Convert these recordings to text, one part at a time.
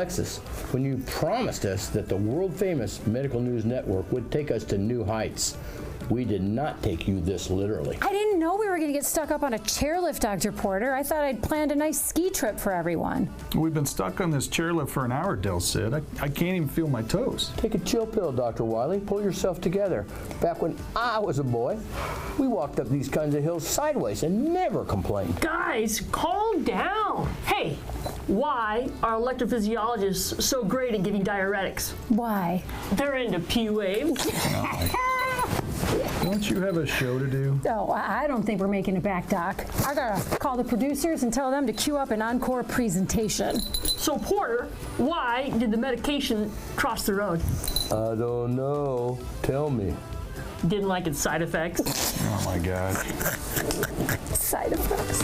Alexis, when you promised us that the world-famous Medical News Network would take us to new heights, we did not take you this literally. I didn't know we were going to get stuck up on a chairlift, Dr. Porter. I thought I'd planned a nice ski trip for everyone. We've been stuck on this chairlift for an hour, Del said. I can't even feel my toes. Take a chill pill, Dr. Wiley. Pull yourself together. Back when I was a boy, we walked up these kinds of hills sideways and never complained. Guys, calm down. Hey, why are electrophysiologists so great at giving diuretics? Why? They're into P waves. Don't you have a show to do? Oh, I don't think we're making it back, Doc. I gotta call the producers and tell them to cue up an Encore presentation. So, Porter, why did the medication cross the road? I don't know. Tell me. Didn't like its side effects. Oh my God. Side effects.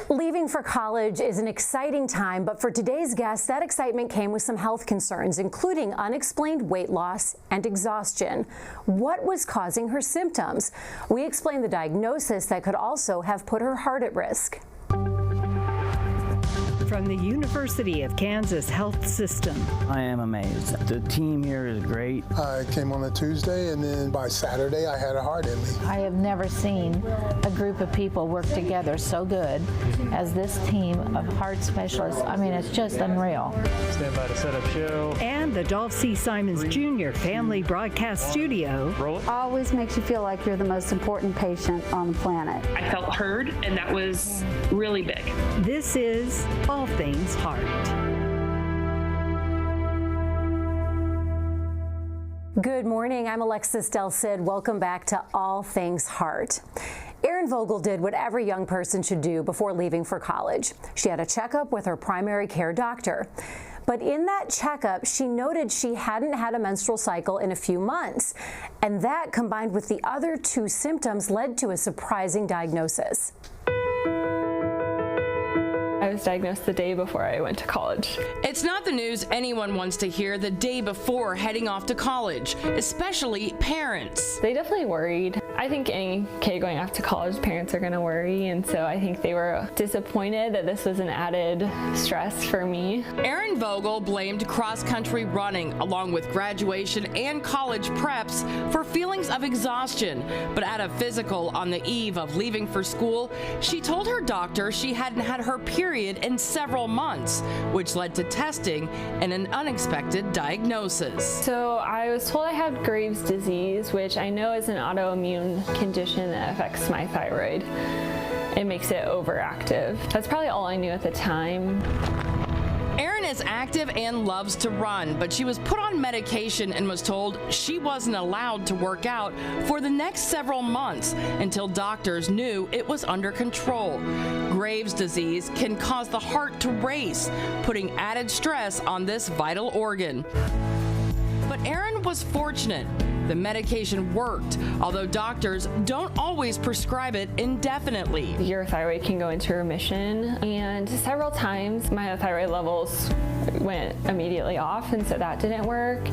Leaving for college is an exciting time, but for today's guest, that excitement came with some health concerns, including unexplained weight loss and exhaustion. What was causing her symptoms? We explained the diagnosis that could also have put her heart at risk. From the University of Kansas Health System. I am amazed. The team here is great. I came on a Tuesday, and then by Saturday, I had a heart in me. I have never seen a group of people work together so good as this team of heart specialists. I mean, it's just unreal. Stand by to set up show. And the Dolph C. Simons Jr. Family Broadcast Studio. Roll it. Always makes you feel like you're the most important patient on the planet. I felt heard, and that was really big. This is All Things Heart. Good morning, I'm Alexis Del Cid. Welcome back to All Things Heart. Erin Vogel did what every young person should do before leaving for college. She had a checkup with her primary care doctor. But in that checkup, she noted she hadn't had a menstrual cycle in a few months. And that, combined with the other two symptoms, led to a surprising diagnosis. I was diagnosed the day before I went to college. It's not the news anyone wants to hear the day before heading off to college, especially parents. They definitely worried. I think any kid going off to college, parents are going to worry, and so I think they were disappointed that this was an added stress for me. Erin Vogel blamed cross-country running, along with graduation and college preps, for feelings of exhaustion. But at a physical on the eve of leaving for school, she told her doctor she hadn't had her period in several months, which led to testing and an unexpected diagnosis. So I was told I had Graves' disease, which I know is an autoimmune condition that affects my thyroid. It makes it overactive. That's probably all I knew at the time. Erin is active and loves to run, but she was put on medication and was told she wasn't allowed to work out for the next several months until doctors knew it was under control. Graves' disease can cause the heart to race, putting added stress on this vital organ. But Erin was fortunate. The medication worked, although doctors don't always prescribe it indefinitely. Your thyroid can go into remission, and several times my thyroid levels went immediately off, and so that didn't work.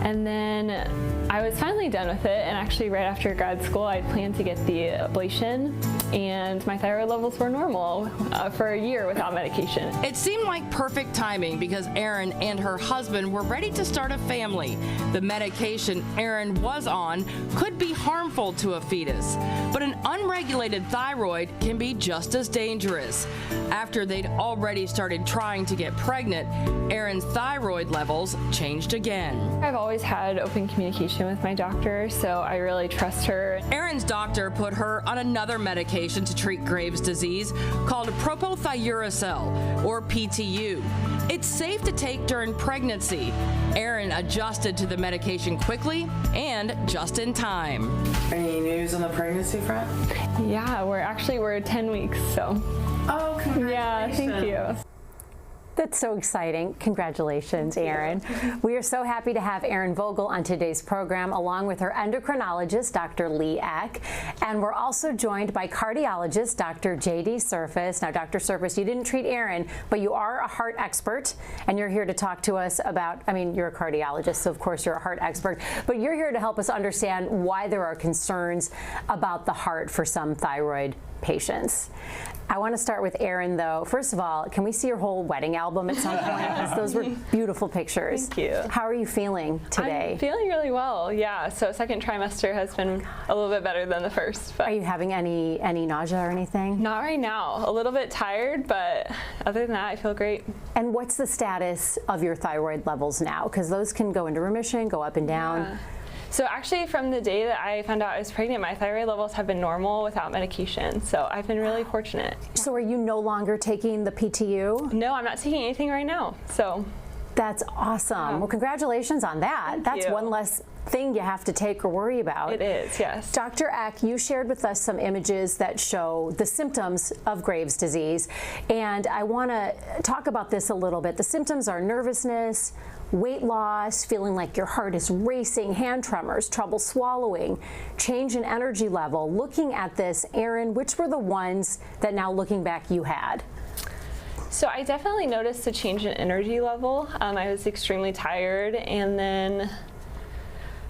And then I was finally done with it, and actually right after grad school I planned to get the ablation, and my thyroid levels were normal for a year without medication. It seemed like perfect timing because Erin and her husband were ready to start a family. The medication Erin was on could be harmful to a fetus, but an unregulated thyroid can be just as dangerous. After they'd already started trying to get pregnant, Erin's thyroid levels changed again. I've always had open communication with my doctor, so I really trust her. Erin's doctor put her on another medication to treat Graves' disease called propylthiouracil, or PTU. It's safe to take during pregnancy. Erin adjusted to the medication quickly and just in time. Any news on the pregnancy front? Yeah, we're 10 weeks, so. Oh, congratulations. Yeah, thank you. That's so exciting. Congratulations, Erin. We are so happy to have Erin Vogel on today's program, along with her endocrinologist, Dr. Lee Eck. And we're also joined by cardiologist, Dr. J.D. Surface. Now, Dr. Surface, you didn't treat Erin, but you are a heart expert, and you're here to talk to us about, I mean, you're a cardiologist, so of course you're a heart expert, but you're here to help us understand why there are concerns about the heart for some thyroid patients. I want to start with Erin, though. First of all, can we see your whole wedding album at some point? Because those were beautiful pictures. Thank you. How are you feeling today? I'm feeling really well, yeah. So second trimester has been a little bit better than the first. But are you having any nausea or anything? Not right now. A little bit tired, but other than that, I feel great. And what's the status of your thyroid levels now? Because those can go into remission, go up and down. Yeah. So actually, from the day that I found out I was pregnant, my thyroid levels have been normal without medication. So I've been really fortunate. So are you no longer taking the PTU? No, I'm not taking anything right now. So that's awesome. Yeah. Well, congratulations on that. That's one less thing you have to take or worry about. It is, yes. Dr. Eck, you shared with us some images that show the symptoms of Graves' disease, and I want to talk about this a little bit. The symptoms are nervousness, weight loss, feeling like your heart is racing, hand tremors, trouble swallowing, change in energy level. Looking at this, Erin, which were the ones that now looking back you had? So I definitely noticed a change in energy level. I was extremely tired, and then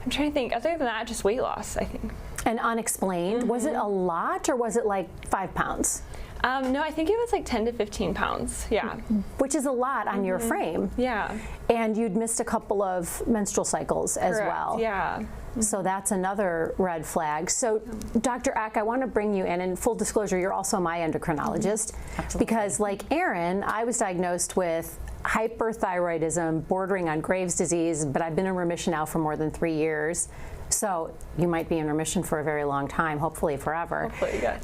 I'm trying to think, other than that, just weight loss, I think. And unexplained. Mm-hmm. Was it a lot, or was it like 5 pounds? No, I think it was like 10 to 15 pounds, yeah. Which is a lot on your frame. Yeah. And you'd missed a couple of menstrual cycles as well. Yeah. So that's another red flag. So Dr. Eck, I want to bring you in, and full disclosure, you're also my endocrinologist. Absolutely. Because like Erin, I was diagnosed with hyperthyroidism bordering on Graves' disease, but I've been in remission now for more than 3 years. So you might be in remission for a very long time, hopefully forever. Hopefully, yes.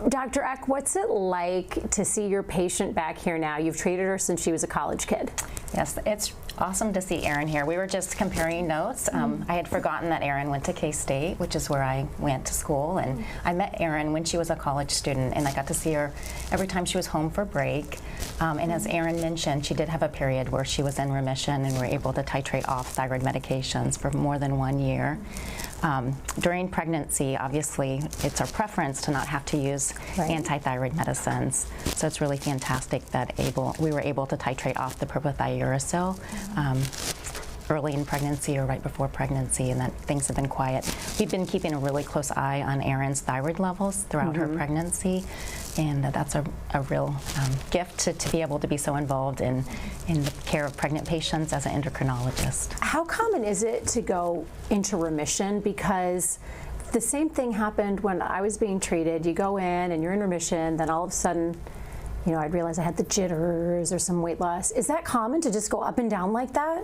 Dr. Eck, what's it like to see your patient back here now? You've treated her since she was a college kid. Yes, it's awesome to see Erin here. We were just comparing notes. I had forgotten that Erin went to K-State, which is where I went to school, and I met Erin when she was a college student, and I got to see her every time she was home for break. And as Erin mentioned, she did have a period where she was in remission and were able to titrate off thyroid medications for more than 1 year. During pregnancy, obviously, it's our preference to not have to use anti-thyroid medicines. So it's really fantastic that we were able to titrate off the propylthiouracil early in pregnancy or right before pregnancy, and that things have been quiet. We've been keeping a really close eye on Erin's thyroid levels throughout her pregnancy, and that's a real gift to be able to be so involved in the care of pregnant patients as an endocrinologist. How common is it to go into remission? Because the same thing happened when I was being treated. You go in and you're in remission, then all of a sudden, you know, I'd realize I had the jitters or some weight loss. Is that common to just go up and down like that?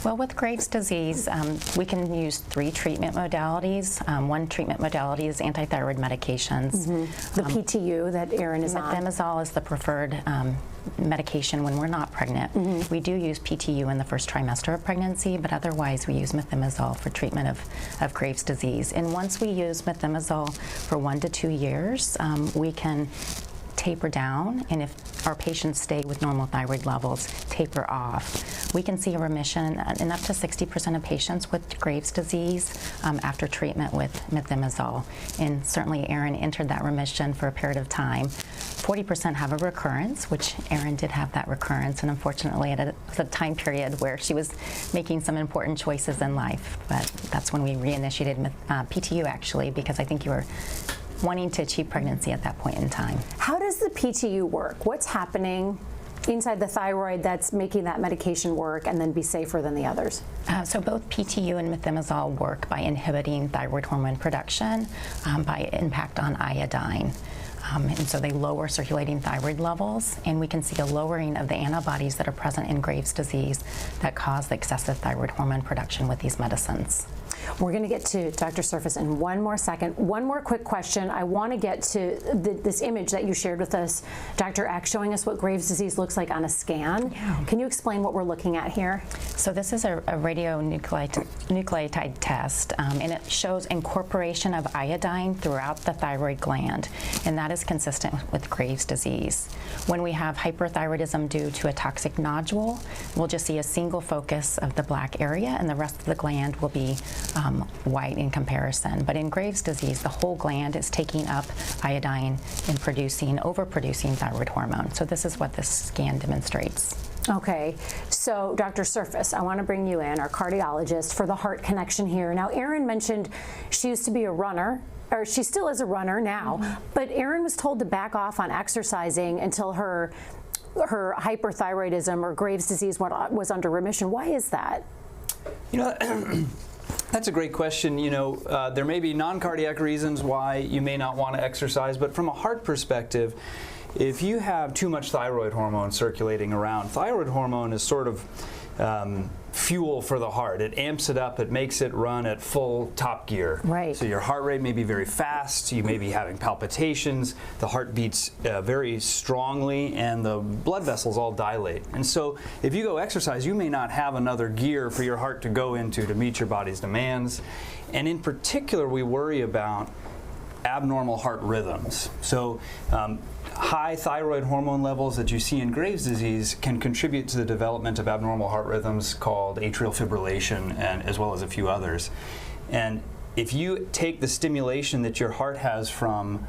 Well, with Graves' disease, we can use 3 treatment modalities. One treatment modality is antithyroid medications. The PTU that Erin is on. Methimazole is the preferred medication when we're not pregnant. We do use PTU in the first trimester of pregnancy, but otherwise we use methimazole for treatment of Graves' disease. And once we use methimazole for 1 to 2 years, we can taper down, and if our patients stay with normal thyroid levels, taper off. We can see a remission in up to 60% of patients with Graves' disease after treatment with methimazole. And certainly Erin entered that remission for a period of time. 40% have a recurrence, which Erin did have that recurrence, and unfortunately at a time period where she was making some important choices in life. But that's when we reinitiated PTU, actually, because I think you were wanting to achieve pregnancy at that point in time. How does the PTU work? What's happening inside the thyroid that's making that medication work and then be safer than the others? So both PTU and methimazole work by inhibiting thyroid hormone production by impact on iodine. And so they lower circulating thyroid levels, and we can see a lowering of the antibodies that are present in Graves' disease that cause the excessive thyroid hormone production with these medicines. We're going to get to Dr. Surface in one more second. One more quick question. I want to get to this image that you shared with us, Dr. Eck, showing us what Graves' disease looks like on a scan. Yeah. Can you explain what we're looking at here? So this is a radionucleotide test, and it shows incorporation of iodine throughout the thyroid gland, and that is consistent with Graves' disease. When we have hyperthyroidism due to a toxic nodule, we'll just see a single focus of the black area, and the rest of the gland will be white in comparison. But in Graves' disease, the whole gland is taking up iodine and overproducing thyroid hormone. So this is what this scan demonstrates. Okay, so Dr. Surface, I want to bring you in, our cardiologist, for the heart connection here. Now, Erin mentioned she used to be a runner, or she still is a runner now, but Erin was told to back off on exercising until her hyperthyroidism or Graves' disease was under remission. Why is that? You know, that's a great question. You know, there may be non-cardiac reasons why you may not want to exercise, but from a heart perspective, if you have too much thyroid hormone circulating around, thyroid hormone is sort of fuel for the heart. It amps it up, it makes it run at full top gear. Right. So your heart rate may be very fast, you may be having palpitations, the heart beats very strongly, and the blood vessels all dilate. And so if you go exercise, you may not have another gear for your heart to go into to meet your body's demands. And in particular, we worry about abnormal heart rhythms. So high thyroid hormone levels that you see in Graves' disease can contribute to the development of abnormal heart rhythms called atrial fibrillation, and as well as a few others. And if you take the stimulation that your heart has from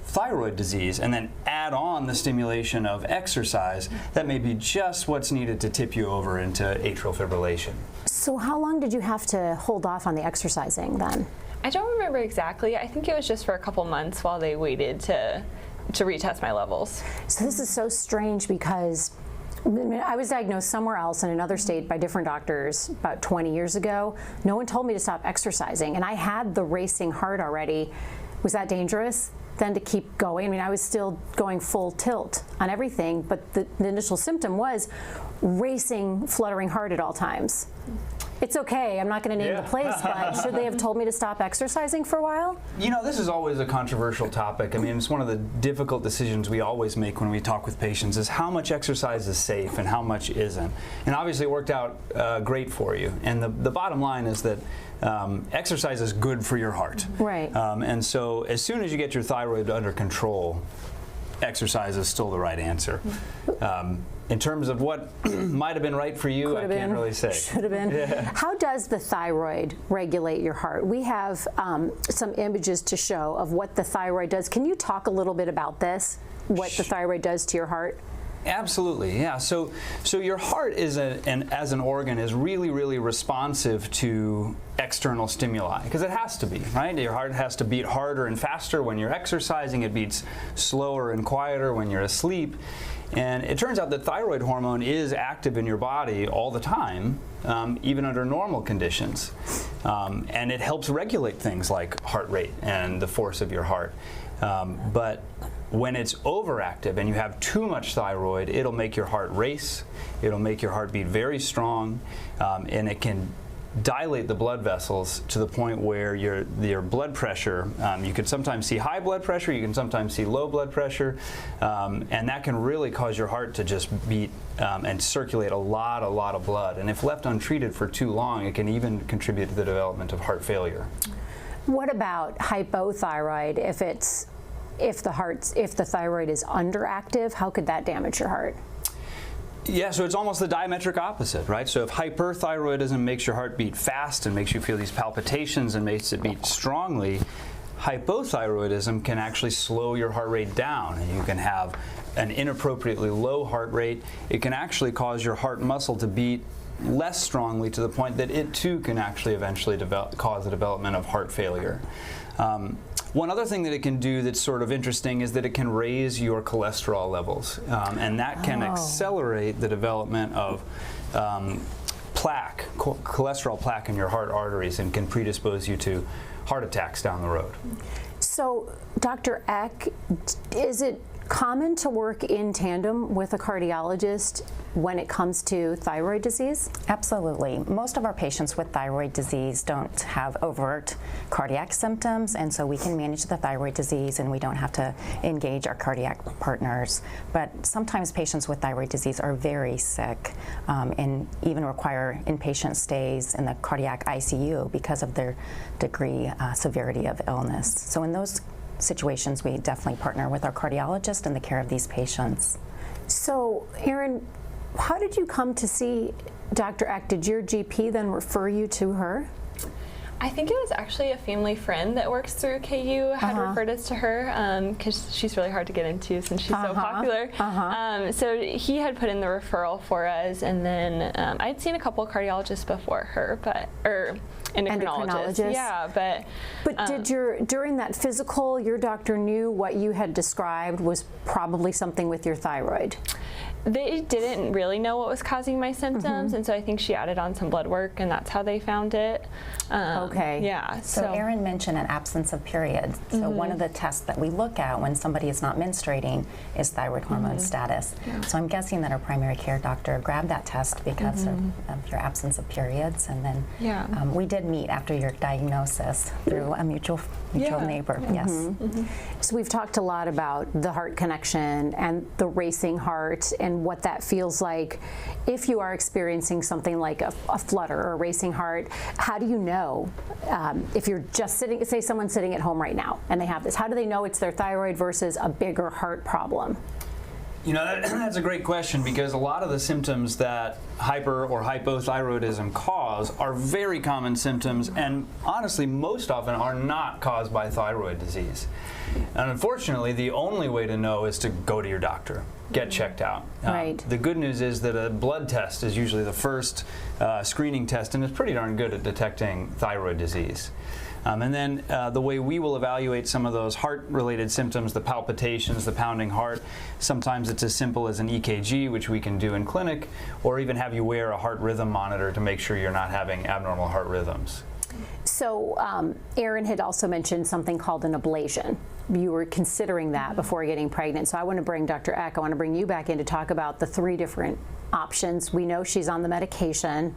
thyroid disease and then add on the stimulation of exercise, that may be just what's needed to tip you over into atrial fibrillation. So how long did you have to hold off on the exercising then? I don't remember exactly. I think it was just for a couple months while they waited to retest my levels. So this is so strange because I was diagnosed somewhere else in another state by different doctors about 20 years ago. No one told me to stop exercising, and I had the racing heart already. Was that dangerous then to keep going? I mean, I was still going full tilt on everything, but the initial symptom was racing, fluttering heart at all times. It's okay, I'm not going to name the place, but should they have told me to stop exercising for a while? You know, this is always a controversial topic. I mean, it's one of the difficult decisions we always make when we talk with patients is how much exercise is safe and how much isn't. And obviously it worked out great for you. And the bottom line is that exercise is good for your heart. Right. And so as soon as you get your thyroid under control, exercise is still the right answer. In terms of what might have been right for you, I can't really say. Should have been. Yeah. How does the thyroid regulate your heart? We have some images to show of what the thyroid does. Can you talk a little bit about this, what the thyroid does to your heart? Absolutely, yeah. So your heart is as an organ is really responsive to external stimuli because it has to be, right? Your heart has to beat harder and faster when you're exercising. It beats slower and quieter when you're asleep. And it turns out that thyroid hormone is active in your body all the time, even under normal conditions. And it helps regulate things like heart rate and the force of your heart. But when it's overactive and you have too much thyroid, it'll make your heart race, it'll make your heart beat very strong, and it can dilate the blood vessels to the point where your blood pressure, you can sometimes see high blood pressure, you can sometimes see low blood pressure, and that can really cause your heart to just beat and circulate a lot of blood. And if left untreated for too long, it can even contribute to the development of heart failure. What about hypothyroid? If the thyroid is underactive, how could that damage your heart? Yeah, so it's almost the diametric opposite, right? So if hyperthyroidism makes your heart beat fast and makes you feel these palpitations and makes it beat strongly, hypothyroidism can actually slow your heart rate down, and you can have an inappropriately low heart rate. It can actually cause your heart muscle to beat less strongly to the point that it too can actually eventually cause the development of heart failure. One other thing that it can do that's sort of interesting is that it can raise your cholesterol levels, and that can accelerate the development of plaque, cholesterol plaque in your heart arteries, and can predispose you to heart attacks down the road. So, Dr. Eck, is it common to work in tandem with a cardiologist when it comes to thyroid disease? Absolutely. Most of our patients with thyroid disease don't have overt cardiac symptoms, and so we can manage the thyroid disease and we don't have to engage our cardiac partners. But sometimes patients with thyroid disease are very sick and even require inpatient stays in the cardiac ICU because of their degree, severity of illness. So in those situations, we definitely partner with our cardiologist in the care of these patients. So, Erin, how did you come to see Dr. Eck? Did your GP then refer you to her? I think it was actually a family friend that works through KU had referred us to her because she's really hard to get into since she's so popular. So he had put in the referral for us, and then I'd seen a couple of cardiologists before her, or endocrinologists. Yeah, but did during that physical, your doctor knew what you had described was probably something with your thyroid? They didn't really know what was causing my symptoms, and so I think she added on some blood work, and that's how they found it. Okay. Yeah. So Erin mentioned an absence of periods. So one of the tests that we look at when somebody is not menstruating is thyroid hormone status. Yeah. So I'm guessing that our primary care doctor grabbed that test because of your absence of periods, and then we did meet after your diagnosis through a mutual neighbor. Yes. So we've talked a lot about the heart connection and the racing heart and what that feels like. If you are experiencing something like a flutter or a racing heart, how do you know if you're just sitting, say someone's sitting at home right now and they have this, how do they know it's their thyroid versus a bigger heart problem? You know, that's a great question, because a lot of the symptoms that hyper or hypothyroidism cause are very common symptoms, and honestly most often are not caused by thyroid disease. And unfortunately, the only way to know is to go to your doctor, get checked out. Right. The good news is that a blood test is usually the first screening test, and it's pretty darn good at detecting thyroid disease. And then the way we will evaluate some of those heart-related symptoms, the palpitations, the pounding heart, sometimes it's as simple as an EKG, which we can do in clinic, or even have you wear a heart rhythm monitor to make sure you're not having abnormal heart rhythms. So Erin had also mentioned something called an ablation. You were considering that before getting pregnant. So I want to bring Dr. Eck, I want to bring you back in to talk about the 3 different options. We know she's on the medication.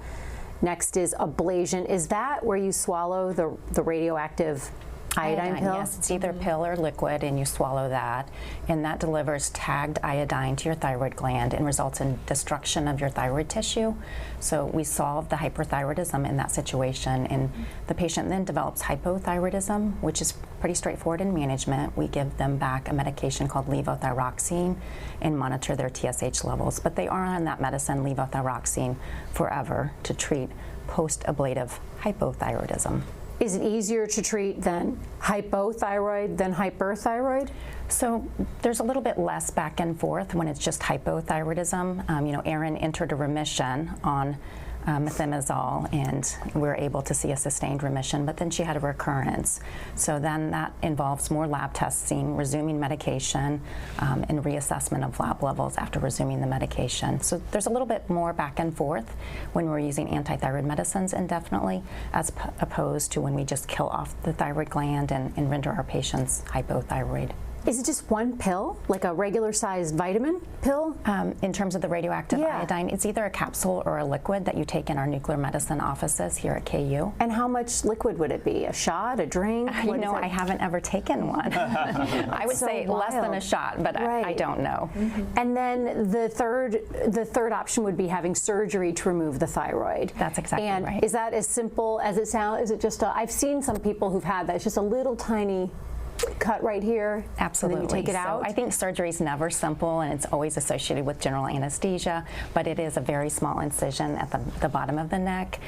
Next is ablation. Is that where you swallow the radioactive iodine pill? Yes, it's either pill or liquid, and you swallow that, and that delivers tagged iodine to your thyroid gland and results in destruction of your thyroid tissue. So we solve the hyperthyroidism in that situation, and the patient then develops hypothyroidism, which is pretty straightforward in management. We give them back a medication called levothyroxine and monitor their TSH levels, but they are on that medicine, levothyroxine, forever to treat post-ablative hypothyroidism. Is it easier to treat than hypothyroid than hyperthyroid? So there's a little bit less back and forth when it's just hypothyroidism. You know, Erin entered a remission on methimazole, and we were able to see a sustained remission, but then she had a recurrence. So then that involves more lab testing, resuming medication, and reassessment of lab levels after resuming the medication. So there's a little bit more back and forth when we're using antithyroid medicines indefinitely, as opposed to when we just kill off the thyroid gland and render our patients hypothyroid. Is it just one pill, like a regular-sized vitamin pill? In terms of the radioactive iodine, it's either a capsule or a liquid that you take in our nuclear medicine offices here at KU. And how much liquid would it be? A shot, a drink? You know, I haven't ever taken one. I would say less than a shot, but I don't know. And then the third option would be having surgery to remove the thyroid. That's exactly right. Is that as simple as it sounds? Is it just I've seen some people who've had that. It's just a little tiny cut right here. Absolutely. And then you take it out. So I think surgery is never simple, and it's always associated with general anesthesia, but it is a very small incision at the bottom of the neck.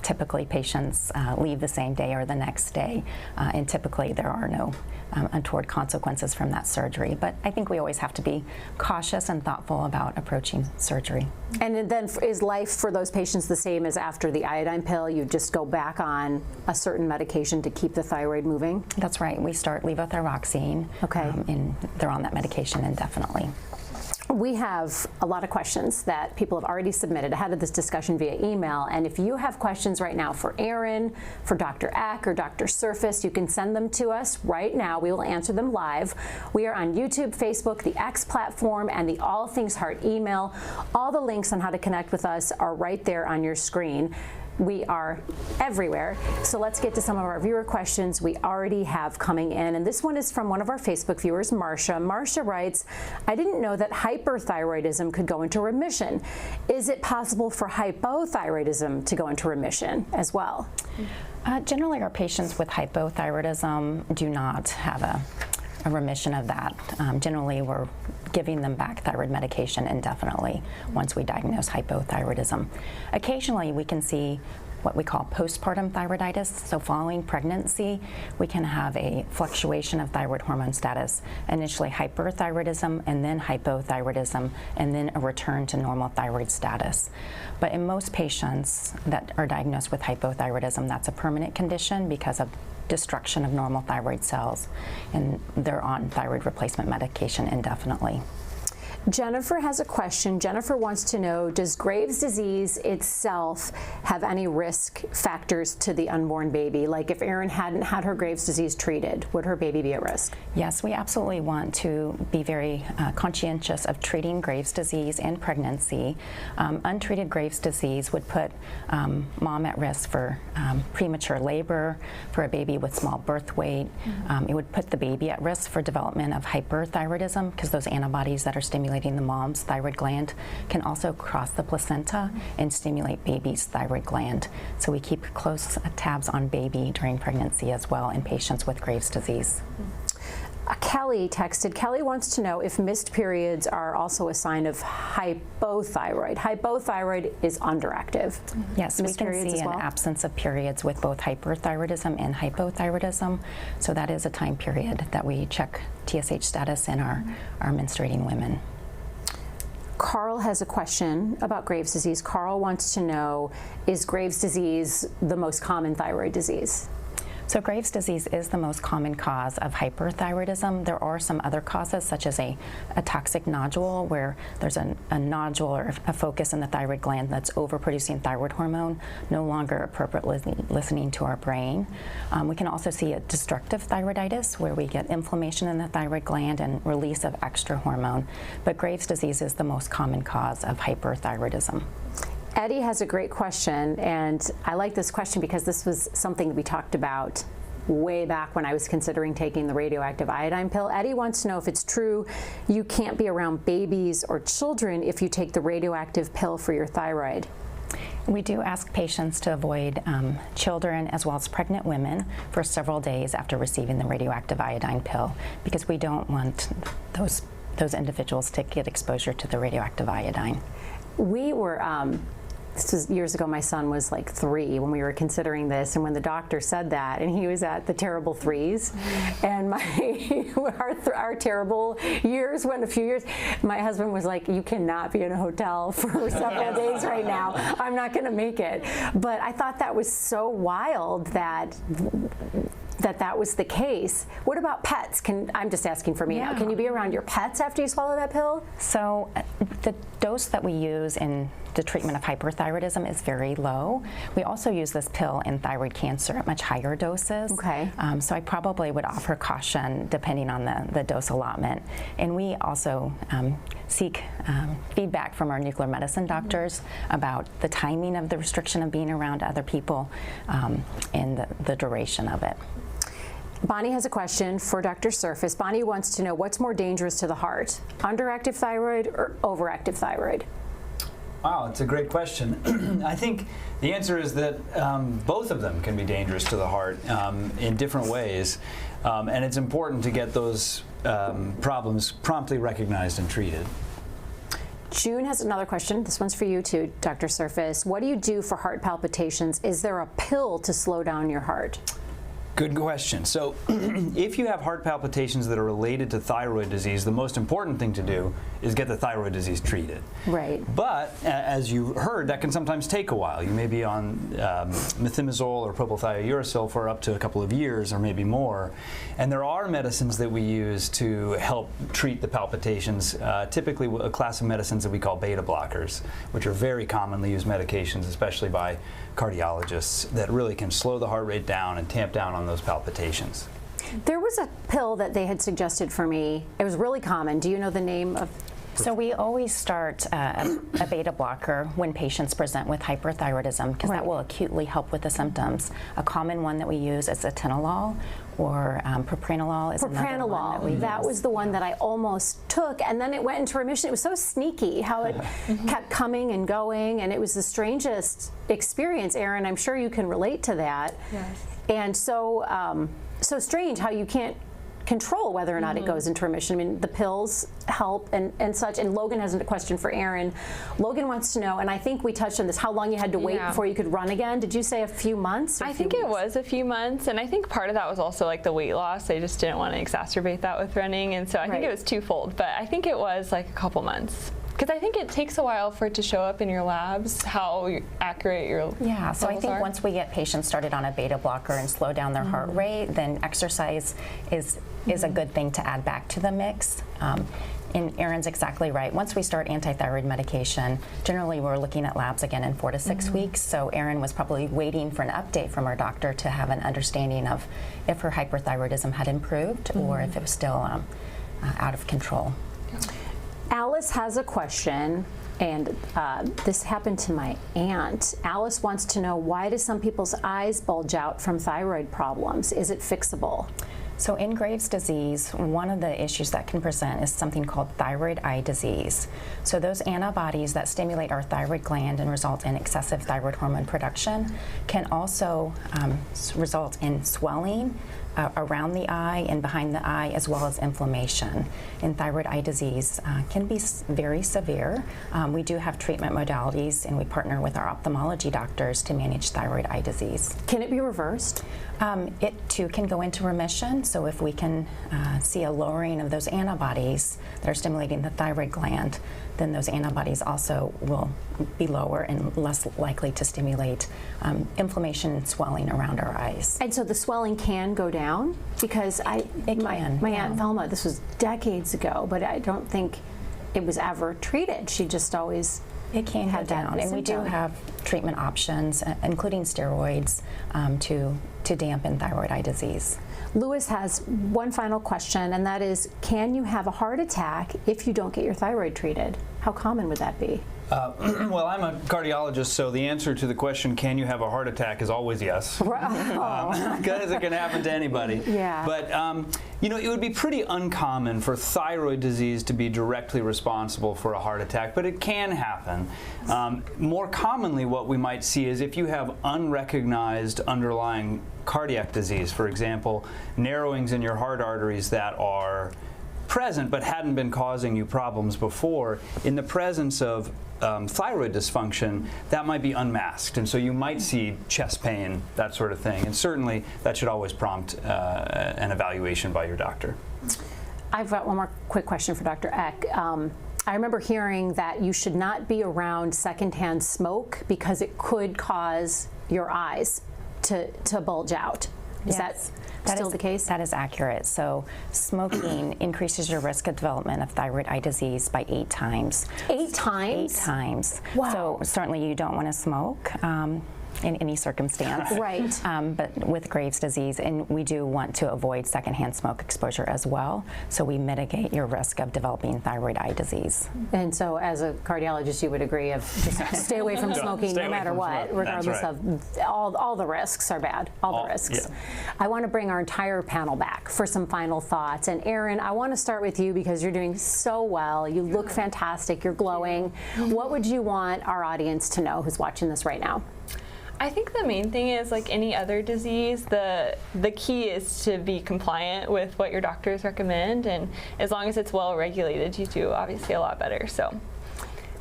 Typically patients leave the same day or the next day, and typically there are no untoward consequences from that surgery. But I think we always have to be cautious and thoughtful about approaching surgery. And then is life for those patients the same as after the iodine pill? You just go back on a certain medication to keep the thyroid moving? That's right. We start levothyroxine, and they're on that medication indefinitely. We have a lot of questions that people have already submitted ahead of this discussion via email, and if you have questions right now for Erin, for Dr. Eck, or Dr. Surface, you can send them to us right now. We will answer them live. We are on YouTube, Facebook, the X platform, and the All Things Heart email. All the links on how to connect with us are right there on your screen. We are everywhere. So let's get to some of our viewer questions we already have coming in. And this one is from one of our Facebook viewers, Marcia. Marcia writes, I didn't know that hyperthyroidism could go into remission. Is it possible for hypothyroidism to go into remission as well? Generally, our patients with hypothyroidism do not have a remission of that. Generally, we're giving them back thyroid medication indefinitely once we diagnose hypothyroidism. Occasionally, we can see what we call postpartum thyroiditis. So following pregnancy, we can have a fluctuation of thyroid hormone status, initially hyperthyroidism and then hypothyroidism, and then a return to normal thyroid status. But in most patients that are diagnosed with hypothyroidism, that's a permanent condition because of destruction of normal thyroid cells, and they're on thyroid replacement medication indefinitely. Jennifer has a question. Jennifer wants to know, does Graves' disease itself have any risk factors to the unborn baby? Like if Erin hadn't had her Graves' disease treated, would her baby be at risk? Yes, we absolutely want to be very conscientious of treating Graves' disease in pregnancy. Untreated Graves' disease would put mom at risk for premature labor, for a baby with small birth weight. It would put the baby at risk for development of hyperthyroidism because those antibodies that are stimulating the mom's thyroid gland can also cross the placenta and stimulate baby's thyroid gland. So we keep close tabs on baby during pregnancy as well in patients with Graves' disease. Kelly texted. Kelly wants to know if missed periods are also a sign of hypothyroid. Hypothyroid is underactive. Yes, we can see an absence of periods with both hyperthyroidism and hypothyroidism. So that is a time period that we check TSH status in our menstruating women. Carl has a question about Graves' disease. Carl wants to know, is Graves' disease the most common thyroid disease? So Graves' disease is the most common cause of hyperthyroidism. There are some other causes, such as a toxic nodule, where there's a nodule or a focus in the thyroid gland that's overproducing thyroid hormone, no longer appropriately listening to our brain. We can also see a destructive thyroiditis, where we get inflammation in the thyroid gland and release of extra hormone. But Graves' disease is the most common cause of hyperthyroidism. Eddie has a great question, and I like this question because this was something we talked about way back when I was considering taking the radioactive iodine pill. Eddie wants to know if it's true you can't be around babies or children if you take the radioactive pill for your thyroid. We do ask patients to avoid children as well as pregnant women for several days after receiving the radioactive iodine pill, because we don't want those individuals to get exposure to the radioactive iodine. We were this was years ago. My son was like 3 when we were considering this, and when the doctor said that, and he was at the terrible 3s, and our terrible years went a few years. My husband was like, "You cannot be in a hotel for several days right now. I'm not going to make it." But I thought that was so wild that was the case. What about pets? I'm just asking for me now. Can you be around your pets after you swallow that pill? So the dose that we use in the treatment of hyperthyroidism is very low. We also use this pill in thyroid cancer at much higher doses. Okay. So I probably would offer caution depending on the dose allotment. And we also seek feedback from our nuclear medicine doctors about the timing of the restriction of being around other people and the duration of it. Bonnie has a question for Dr. Surface. Bonnie wants to know what's more dangerous to the heart, underactive thyroid or overactive thyroid? Wow, it's a great question. I think the answer is that both of them can be dangerous to the heart in different ways, and it's important to get those problems promptly recognized and treated. June has another question. This one's for you too, Dr. Surface. What do you do for heart palpitations? Is there a pill to slow down your heart? Good question. So if you have heart palpitations that are related to thyroid disease, the most important thing to do is get the thyroid disease treated. Right. But as you heard, that can sometimes take a while. You may be on methimazole or propylthiouracil for up to a couple of years or maybe more. And there are medicines that we use to help treat the palpitations, typically a class of medicines that we call beta blockers, which are very commonly used medications, especially by cardiologists, that really can slow the heart rate down and tamp down on those palpitations. There was a pill that they had suggested for me. It was really common. Do you know the name of? So we always start a beta blocker when patients present with hyperthyroidism, because that will acutely help with the symptoms. A common one that we use is atenolol, or propranolol is another one that we use. That was the one that I almost took, and then it went into remission. It was so sneaky how it kept coming and going, and it was the strangest experience, Erin. I'm sure you can relate to that. Yes. And so, so strange how you can't control whether or not it goes into remission. I mean, the pills help and such. And Logan has a question for Erin. Logan wants to know, and I think we touched on this, how long you had to wait before you could run again. Did you say a few months? I think it was a few months, and I think part of that was also like the weight loss. I just didn't want to exacerbate that with running, and so I think it was twofold, but I think it was like a couple months. Because I think it takes a while for it to show up in your labs, how accurate your so I think are. Once we get patients started on a beta blocker and slow down their heart rate, then exercise is a good thing to add back to the mix. And Erin's exactly right. Once we start anti-thyroid medication, generally we're looking at labs again in 4 to 6 weeks. So Erin was probably waiting for an update from her doctor to have an understanding of if her hyperthyroidism had improved or if it was still out of control. Alice has a question, and this happened to my aunt. Alice wants to know, why do some people's eyes bulge out from thyroid problems? Is it fixable? So in Graves' disease, one of the issues that can present is something called thyroid eye disease. So those antibodies that stimulate our thyroid gland and result in excessive thyroid hormone production can also result in swelling around the eye and behind the eye, as well as inflammation. And thyroid eye disease can be very severe. We do have treatment modalities, and we partner with our ophthalmology doctors to manage thyroid eye disease. Can it be reversed? It too can go into remission. So if we can see a lowering of those antibodies that are stimulating the thyroid gland, then those antibodies also will be lower and less likely to stimulate inflammation and swelling around our eyes. And so the swelling can go down? Because my Aunt Velma, this was decades ago, but I don't think it was ever treated. She just always go down. And we do have treatment options, including steroids, to dampen thyroid eye disease. Lewis has one final question, and that is, can you have a heart attack if you don't get your thyroid treated? How common would that be? Well, I'm a cardiologist, so the answer to the question, can you have a heart attack, is always yes. Because it can happen to anybody. Yeah. But, you know, it would be pretty uncommon for thyroid disease to be directly responsible for a heart attack, but it can happen. More commonly, what we might see is if you have unrecognized underlying cardiac disease, for example, narrowings in your heart arteries that are present but hadn't been causing you problems before, in the presence of thyroid dysfunction, that might be unmasked, and so you might see chest pain, that sort of thing, and certainly that should always prompt an evaluation by your doctor. I've got one more quick question for Dr. Eck. I remember hearing that you should not be around secondhand smoke because it could cause your eyes to bulge out. Is that still the case? That is accurate. So smoking increases your risk of development of thyroid eye disease by 8 times. 8 times? 8 times. Wow. So certainly you don't want to smoke in any circumstance. Right. But with Graves' disease, and we do want to avoid secondhand smoke exposure as well, so we mitigate your risk of developing thyroid eye disease. And so as a cardiologist, you would agree of just stay away from smoking no matter what, regardless of all the risks are bad, all the risks. Yeah. I want to bring our entire panel back for some final thoughts. And Erin, I want to start with you because you're doing so well. You look fantastic. You're glowing. What would you want our audience to know who's watching this right now? I think the main thing is, like any other disease, the key is to be compliant with what your doctors recommend, and as long as it's well regulated, you do obviously a lot better. So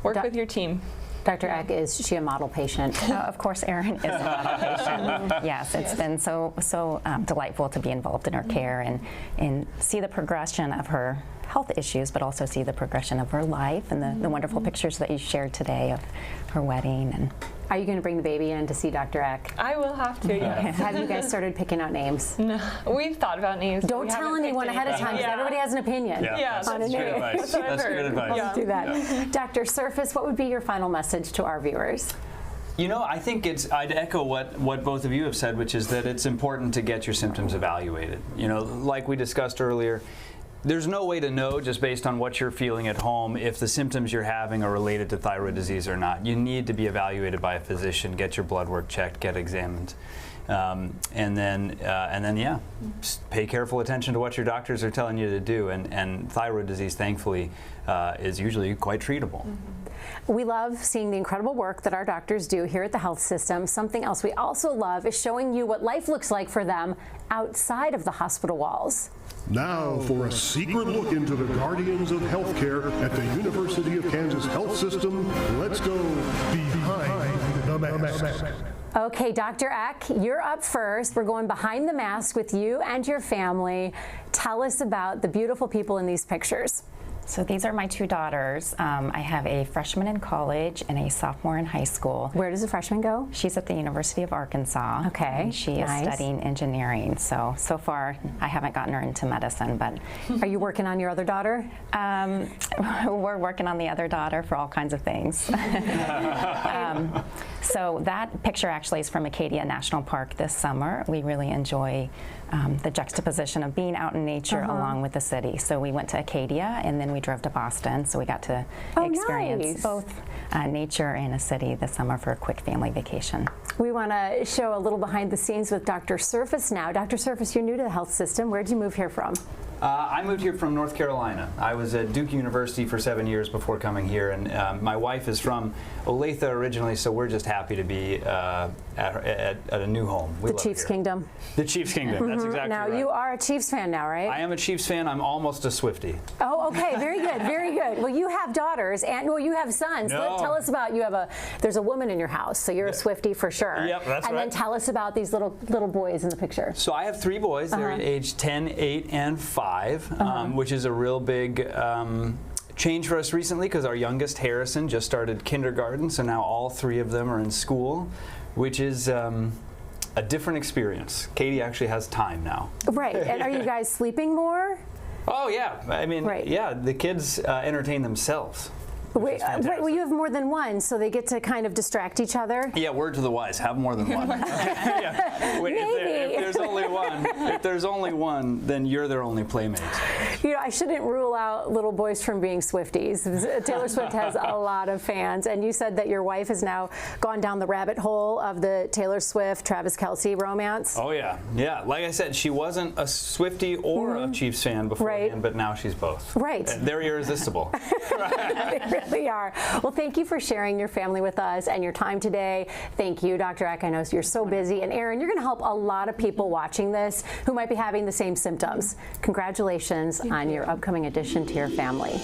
work with your team. Dr. Eck, is she a model patient? Of course, Erin is a model patient. Yes, it's been so delightful to be involved in her care and see the progression of her health issues, but also see the progression of her life and the wonderful pictures that you shared today of her wedding. And are you going to bring the baby in to see Dr. Eck? I will have to, yes. Have you guys started picking out names? No, we've thought about names. Don't tell anyone ahead of time, because everybody has an opinion. Yeah, that's good advice. That's good advice. Let's do that. Dr. Surface, what would be your final message to our viewers? You know, I think I'd echo what both of you have said, which is that it's important to get your symptoms evaluated. You know, like we discussed earlier, there's no way to know just based on what you're feeling at home if the symptoms you're having are related to thyroid disease or not. You need to be evaluated by a physician, get your blood work checked, get examined. And then, yeah, pay careful attention to what your doctors are telling you to do. And thyroid disease, thankfully, is usually quite treatable. We love seeing the incredible work that our doctors do here at the health system. Something else we also love is showing you what life looks like for them outside of the hospital walls. Now for a secret look into the guardians of healthcare at the University of Kansas Health System. Let's go behind the mask. Okay, Dr. Eck, you're up first. We're going behind the mask with you and your family. Tell us about the beautiful people in these pictures. So these are my two daughters. I have a freshman in college and a sophomore in high school. Where does the freshman go? She's at the University of Arkansas. Okay, and she is studying engineering. So far, I haven't gotten her into medicine, but. Are you working on your other daughter? We're working on the other daughter for all kinds of things. So that picture actually is from Acadia National Park this summer. We really enjoy the juxtaposition of being out in nature along with the city. So we went to Acadia and then we drove to Boston, so we got to experience both nature and a city this summer for a quick family vacation. We want to show a little behind the scenes with Dr. Surface now. Dr. Surface, you're new to the health system. Where did you move here from? I moved here from North Carolina. I was at Duke University for 7 years before coming here, and my wife is from Olathe originally, so we're just happy to be at a new home. The Chiefs Kingdom. The Chiefs Kingdom, that's exactly right. Now, you are a Chiefs fan now, right? I am a Chiefs fan. I'm almost a Swiftie. Oh, okay, very good, very good. Well, you have daughters, and well, you have sons. No. Tell us about, there's a woman in your house, so you're a Swiftie for sure. Yep, that's right. And then tell us about these little boys in the picture. So I have 3 boys. They're aged 10, 8, and 5. Which is a real big change for us recently because our youngest, Harrison, just started kindergarten, so now all 3 of them are in school, which is a different experience. Katie actually has time now. Right, and are you guys sleeping more? Oh yeah, I mean, yeah, the kids entertain themselves. Wait, well, you have more than one, so they get to kind of distract each other? Yeah, word to the wise, have more than one. Wait, if there's only one, then you're their only playmate. You know, I shouldn't rule out little boys from being Swifties. Taylor Swift has a lot of fans, and you said that your wife has now gone down the rabbit hole of the Taylor Swift, Travis Kelce romance. Oh yeah, yeah. Like I said, she wasn't a Swiftie or a Chiefs fan beforehand, but now she's both. Right. They're irresistible. They really are. Well, thank you for sharing your family with us and your time today. Thank you, Dr. Eck. I know you're so busy. And Erin, you're going to help a lot of people watching this who might be having the same symptoms. Congratulations on your upcoming addition to your family.